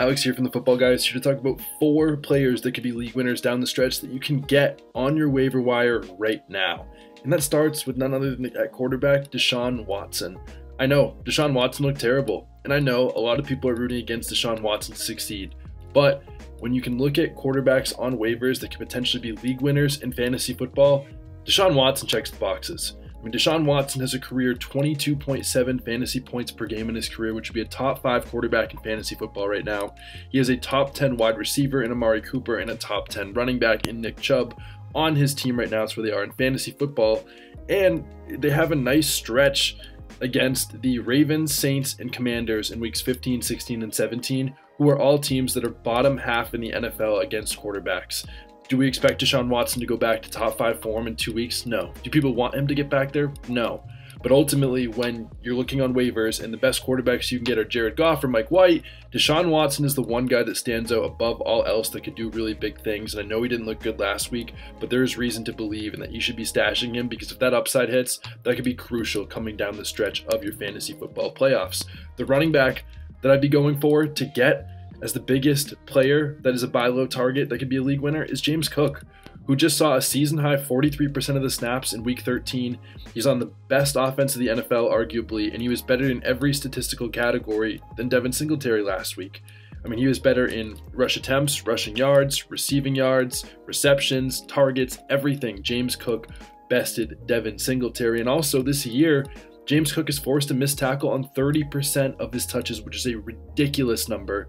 Alex here from the Football Guys, here to talk about 4 players that could be league winners down the stretch that you can get on your waiver wire right now. And that starts with none other than at quarterback, Deshaun Watson. I know, Deshaun Watson looked terrible, and I know a lot of people are rooting against Deshaun Watson to succeed. But when you can look at quarterbacks on waivers that could potentially be league winners in fantasy football, Deshaun Watson checks the boxes. I mean, Deshaun Watson has a career 22.7 fantasy points per game in his career, which would be a top 5 quarterback in fantasy football right now. He has a top 10 wide receiver in Amari Cooper and a top 10 running back in Nick Chubb on his team right now. It's where they are in fantasy football. And they have a nice stretch against the Ravens, Saints, and Commanders in weeks 15, 16, and 17, who are all teams that are bottom half in the NFL against quarterbacks. Do we expect Deshaun Watson to go back to top 5 form in 2 weeks? No. Do people want him to get back there? No. But ultimately, when you're looking on waivers and the best quarterbacks you can get are Jared Goff or Mike White, Deshaun Watson is the one guy that stands out above all else that could do really big things. And I know he didn't look good last week, but there's reason to believe and that you should be stashing him, because if that upside hits, that could be crucial coming down the stretch of your fantasy football playoffs. The running back that I'd be going for to get as the biggest player that is a buy low target that could be a league winner is James Cook, who just saw a season high 43% of the snaps in week 13. He's on the best offense of the NFL, arguably, and he was better in every statistical category than Devin Singletary last week. I mean, he was better in rush attempts, rushing yards, receiving yards, receptions, targets, everything. James Cook bested Devin Singletary. And also this year, James Cook is forced to miss tackle on 30% of his touches, which is a ridiculous number.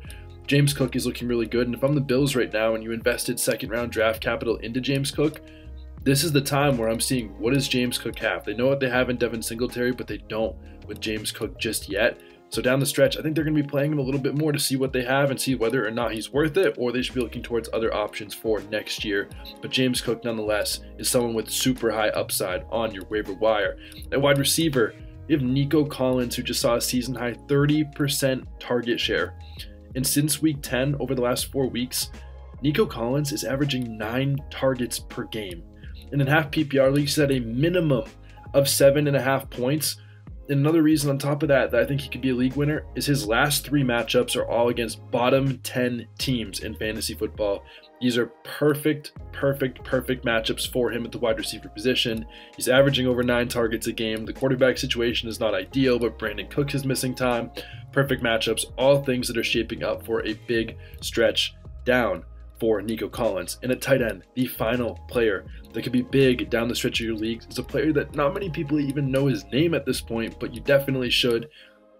James Cook is looking really good, and if I'm the Bills right now and you invested second-round draft capital into James Cook, this is the time where I'm seeing what does James Cook have. They know what they have in Devin Singletary, but they don't with James Cook just yet. So down the stretch, I think they're going to be playing him a little bit more to see what they have and see whether or not he's worth it, or they should be looking towards other options for next year. But James Cook, nonetheless, is someone with super high upside on your waiver wire. At wide receiver, you have Nico Collins, who just saw a season-high 30% target share. And since week 10, over the last 4 weeks, Nico Collins is averaging 9 targets per game. And in half PPR leagues, he's at a minimum of 7.5 points. And another reason on top of that I think he could be a league winner is his last 3 matchups are all against bottom 10 teams in fantasy football. These are perfect matchups for him at the wide receiver position. He's averaging over 9 targets a game. The quarterback situation is not ideal, but Brandon Cooks is missing time. Perfect matchups, all things that are shaping up for a big stretch down for Nico Collins. And at tight end, the final player that could be big down the stretch of your league is a player that not many people even know his name at this point, but you definitely should.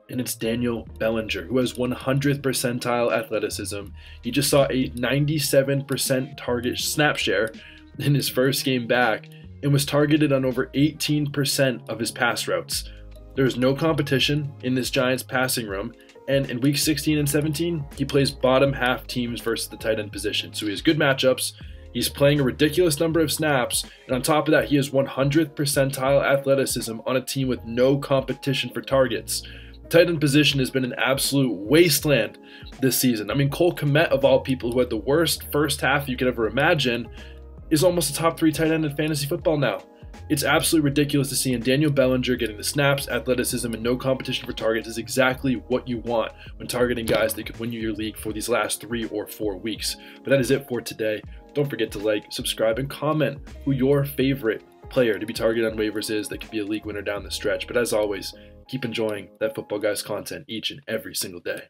And it's Daniel Bellinger, who has 100th percentile athleticism. He just saw a 97% target snap share in his first game back and was targeted on over 18% of his pass routes. There's no competition in this Giants passing room, and in week 16 and 17, he plays bottom half teams versus the tight end position. So he has good matchups. He's playing a ridiculous number of snaps, and on top of that, he has 100th percentile athleticism on a team with no competition for targets. Tight end position has been an absolute wasteland this season. I mean, Cole Kmet, of all people, who had the worst first half you could ever imagine, is almost a top 3 tight end in fantasy football now. It's absolutely ridiculous to see, and Daniel Bellinger getting the snaps, athleticism, and no competition for targets is exactly what you want when targeting guys that could win you your league for these last 3 or 4 weeks. But that is it for today. Don't forget to like, subscribe, and comment who your favorite player to be targeted on waivers is that could be a league winner down the stretch. But as always, keep enjoying that Football Guys content each and every single day.